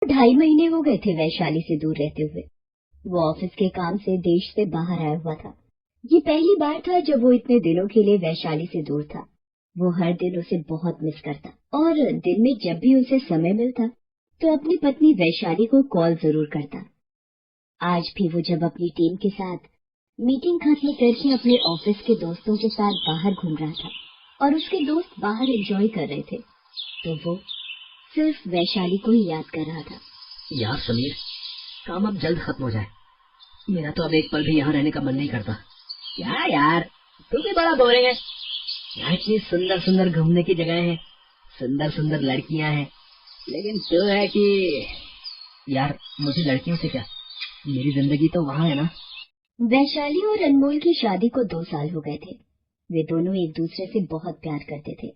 2.5 महीने हो गए थे वैशाली से दूर रहते हुए। वो ऑफिस के काम से देश से बाहर आया हुआ था। ये पहली बार था जब वो इतने दिनों के लिए वैशाली से दूर था। वो हर दिन उसे बहुत मिस करता और दिन में जब भी उसे समय मिलता तो अपनी पत्नी वैशाली को कॉल जरूर करता। आज भी वो जब अपनी टीम के साथ मीटिंग खत्म करके अपने ऑफिस के दोस्तों के साथ बाहर घूम रहा था और उसके दोस्त बाहर एंजॉय कर रहे थे, तो वो सिर्फ वैशाली को ही याद कर रहा था। यार समीर, काम अब जल्द खत्म हो जाए। मेरा तो अब एक पल भी यहाँ रहने का मन नहीं करता। क्या यार, तू भी बड़ा बोरिंग है। यहाँ इतनी सुंदर सुंदर घूमने की जगह है, सुंदर सुंदर लड़कियाँ हैं, लेकिन तू है कि यार मुझे लड़कियों से क्या, मेरी जिंदगी तो वहाँ है ना। वैशाली और अनमोल की शादी को 2 साल हो गए थे। वे दोनों एक दूसरे से बहुत प्यार करते थे।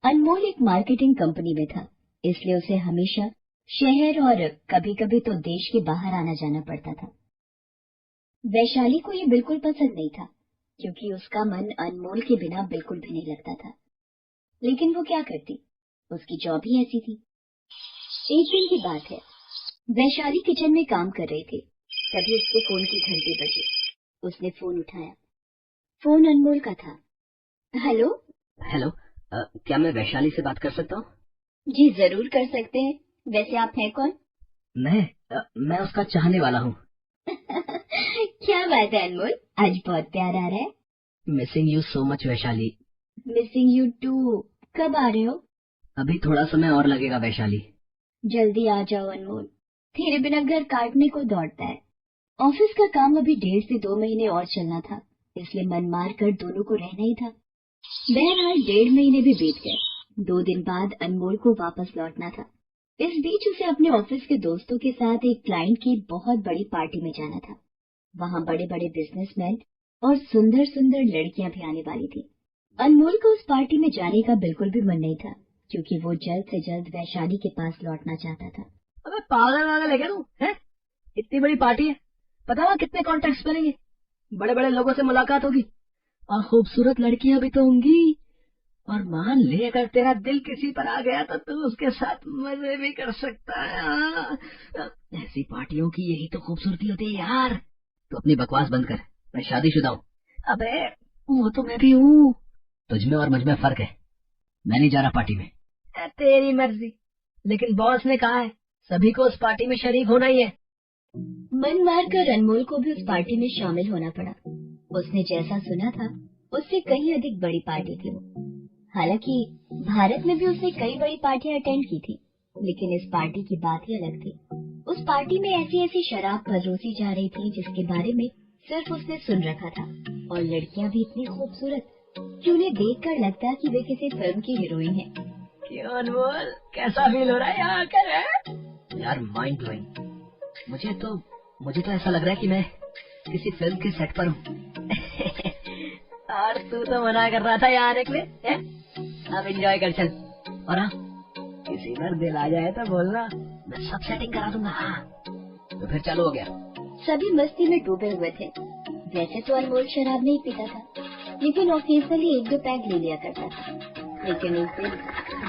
अनमोल एक मार्केटिंग कंपनी में था, इसलिए उसे हमेशा शहर और कभी कभी तो देश के बाहर आना जाना पड़ता था। वैशाली को ये बिल्कुल पसंद नहीं था, क्योंकि उसका मन अनमोल के बिना बिल्कुल भी नहीं लगता था। लेकिन वो क्या करती, उसकी जॉब ही ऐसी थी। एक दिन की बात है, वैशाली किचन में काम कर रही थी, तभी उसके फोन की घंटी बजी। उसने फोन उठाया। फोन अनमोल का था। हेलो। हेलो, क्या मैं वैशाली से बात कर सकता हूँ? जी जरूर कर सकते हैं। वैसे आप हैं कौन? मैं उसका चाहने वाला हूँ। क्या बात है अनमोल, आज बहुत प्यार आ रहा है। Missing you so much Vaishali. Missing you too. कब आ रहे हो? अभी थोड़ा समय और लगेगा वैशाली। जल्दी आ जाओ अनमोल, तेरे बिना घर काटने को दौड़ता है। ऑफिस का काम अभी 1.5 से 2 महीने और चलना था, इसलिए मन मार कर दोनों को रहना ही था। बहरहाल 1.5 महीने भी बीत गए। 2 दिन बाद अनमोल को वापस लौटना था। इस बीच उसे अपने ऑफिस के दोस्तों के साथ एक क्लाइंट की बहुत बड़ी पार्टी में जाना था। वहाँ बड़े बड़े बिजनेसमैन और सुंदर सुंदर लड़कियां भी आने वाली थी। अनमोल को उस पार्टी में जाने का बिल्कुल भी मन नहीं था, क्योंकि वो जल्द से जल्द वैशाली के पास लौटना चाहता था। अबे पागल वागल है क्या तू? है इतनी बड़ी पार्टी है, पता ना कितने कॉन्टेक्ट बनेंगे, बड़े बड़े लोगों से मुलाकात होगी और खूबसूरत लड़कियां भी तो होंगी। और मान ले अगर तेरा दिल किसी पर आ गया तो तू उसके साथ मजे भी कर सकता है। ऐसी पार्टियों की यही तो खूबसूरती होती है यार। तू अपनी बकवास बंद कर, मैं शादीशुदा हूँ। अबे वो तो मैं भी हूँ। तुझमें और मुझमें फर्क है। मैं नहीं जा रहा पार्टी में। तेरी मर्जी, लेकिन बॉस ने कहा है सभी को उस पार्टी में शरीक होना ही है। मन मारकर अनमोल को भी उस पार्टी में शामिल होना पड़ा। उसने जैसा सुना था उससे कहीं अधिक बड़ी पार्टी थी वो। हालांकि भारत में भी उसने कई बड़ी पार्टियां अटेंड की थी, लेकिन इस पार्टी की बात ही अलग थी। उस पार्टी में ऐसी ऐसी शराब परोसी जा रही थी जिसके बारे में सिर्फ उसने सुन रखा था, और लड़कियां भी इतनी खूबसूरत कि उन्हें देखकर लगता कि वे किसी फिल्म की हीरोइन हैं। क्यों अनमोल, कैसा फील हो रहा है यहाँ आकर? यार माइंड ब्लोइंग। मुझे तो ऐसा लग रहा है कि मैं किसी फिल्म के सेट पर हूँ। और तू तो मना कर रहा था यहाँ आने के लिए। अब एंजॉय कर चल। और हाँ, किसी पर दिल आ जाए तो बोलना, मैं सब सेटिंग करा दूंगा। हाँ तो फिर चालू हो गया। सभी मस्ती में डूबे हुए थे। वैसे तो अनमोल शराब नहीं पीता था, लेकिन ऑकेजनली 1-2 पैक ले लिया करता था। लेकिन उस दिन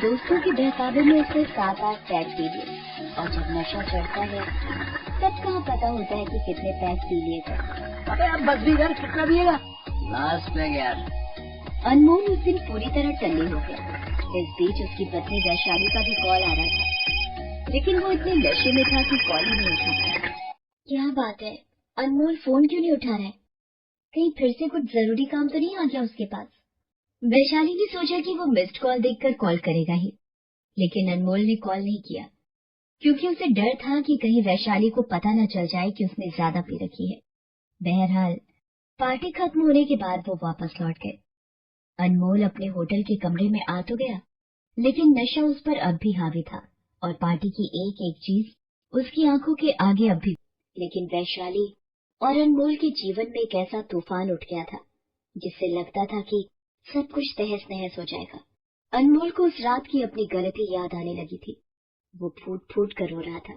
दोस्तों के बहकावे में उसने 7-8 पैक पी लिए, और जब नशा चढ़ता है तब कहाँ पता होता है कि कितने पैक पी लिए थे। अबे अब बस भी कर, कितना पिएगा? लास्ट पैक यार। अनमोल उस दिन पूरी तरह टल्ली हो गया। इस बीच उसकी पत्नी वैशाली का भी कॉल आ रहा था, लेकिन वो इतने नशे में था कि कॉल ही नहीं उठा पाया। क्या बात है, अनमोल फोन क्यों नहीं उठा रहा है? कहीं फिर से कुछ जरूरी काम तो नहीं आ गया उसके पास? वैशाली ने सोचा कि वो मिस्ड कॉल देखकर कॉल करेगा ही, लेकिन अनमोल ने कॉल नहीं किया, क्योंकि उसे डर था कि कहीं वैशाली को पता न चल जाए कि उसने ज्यादा पी रखी है। बहरहाल पार्टी खत्म होने के बाद वो वापस लौट गए। अनमोल अपने होटल के कमरे में आ तो गया, लेकिन नशा उस पर अब भी हावी था, और पार्टी की एक एक चीज उसकी आंखों के आगे अब भी। लेकिन वैशाली और अनमोल के जीवन में एक ऐसा तूफान उठ गया था जिससे लगता था कि सब कुछ तहस नहस हो जाएगा। अनमोल को उस रात की अपनी गलती याद आने लगी थी। वो फूट फूट कर रो रहा था।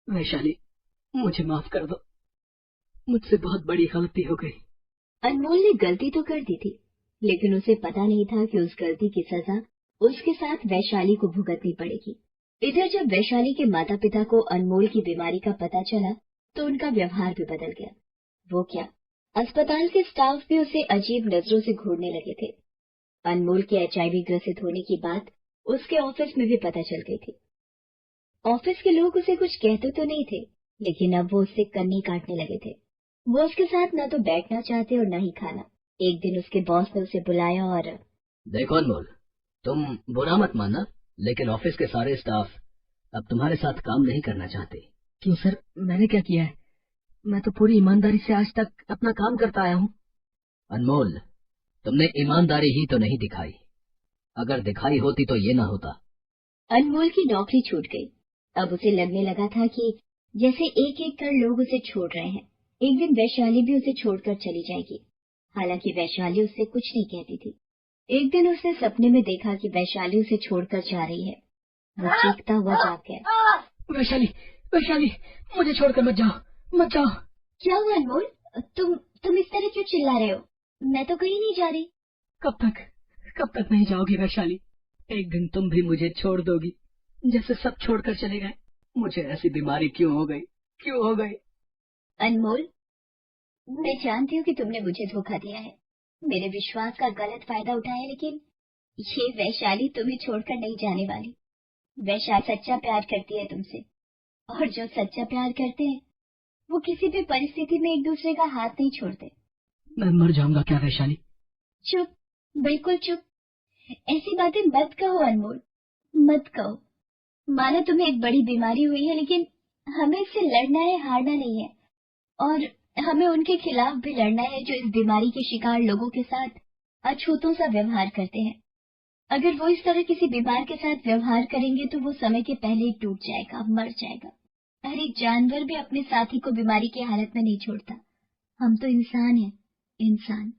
वैशाली, मुझे माफ कर दो, मुझसे बहुत बड़ी गलती हो गई। अनमोल ने गलती तो कर दी थी, लेकिन उसे पता नहीं था कि उस गलती की सजा उसके साथ वैशाली को भुगतनी पड़ेगी। इधर जब वैशाली के माता पिता को अनमोल की बीमारी का पता चला तो उनका व्यवहार भी बदल गया। वो क्या, अस्पताल के स्टाफ भी उसे अजीब नजरों से घूरने लगे थे। अनमोल के HIV ग्रसित होने की बात उसके ऑफिस में भी पता चल गई थी। ऑफिस के लोग उसे कुछ कहते तो नहीं थे, लेकिन अब वो उससे कन्नी काटने लगे थे। वो उसके साथ न तो बैठना चाहते और न ही खाना। एक दिन उसके बॉस ने उसे बुलाया और देखो अनमोल, तुम बुरा मत मानना, लेकिन ऑफिस के सारे स्टाफ अब तुम्हारे साथ काम नहीं करना चाहते। क्यों सर, मैंने क्या किया है? मैं तो पूरी ईमानदारी से आज तक अपना काम करता आया हूँ। अनमोल, तुमने ईमानदारी ही तो नहीं दिखाई। अगर दिखाई होती तो ये ना होता। अनमोल की नौकरी छूट गई। अब उसे लगने लगा था कि जैसे एक एक कर लोग उसे छोड़ रहे हैं। एक दिन वैशाली भी उसे छोड़कर चली जाएगी। हालांकि वैशाली उससे कुछ नहीं कहती थी। एक दिन उसने सपने में देखा कि वैशाली उसे छोड़कर जा रही है। वो चीखता हुआ जाग गया। वैशाली, वैशाली, मुझे छोड़कर मत जाओ, मत जाओ। क्या हुआ अनमोल? तुम इस तरह क्यों चिल्ला रहे हो? मैं तो कहीं नहीं जा रही। कब तक नहीं जाओगी वैशाली? एक दिन तुम भी मुझे छोड़ दोगी, जैसे सब छोड़कर चले गए। मुझे ऐसी बीमारी क्यों हो गई? अनमोल, मैं जानती हूँ कि तुमने मुझे धोखा दिया है, मेरे विश्वास का गलत फायदा उठाया, लेकिन ये वैशाली तुम्हें छोड़कर नहीं जाने वाली। वैशाली सच्चा प्यार करती है तुमसे, और जो सच्चा प्यार करते हैं वो किसी भी परिस्थिति में एक दूसरे का हाथ नहीं छोड़ते। मैं मर जाऊंगा क्या वैशाली? चुप, बिल्कुल चुप। ऐसी बातें मत कहो अनमोल, मत कहो। मानो तुम्हें एक बड़ी बीमारी हुई है, लेकिन हमें इससे लड़ना है, हारना नहीं है। और हमें उनके खिलाफ भी लड़ना है जो इस बीमारी के शिकार लोगों के साथ अछूतों सा व्यवहार करते हैं। अगर वो इस तरह किसी बीमार के साथ व्यवहार करेंगे तो वो समय के पहले ही टूट जाएगा, मर जाएगा। हर एक जानवर भी अपने साथी को बीमारी की हालत में नहीं छोड़ता। हम तो इंसान हैं, इंसान।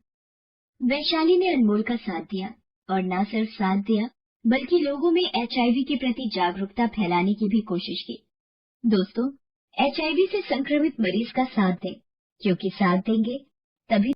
वैशाली ने अनमोल का साथ दिया, और न सिर्फ साथ दिया बल्कि लोगों में HIV के प्रति जागरूकता फैलाने की भी कोशिश की। दोस्तों, HIV से संक्रमित मरीज का साथ दें, क्योंकि साथ देंगे तभी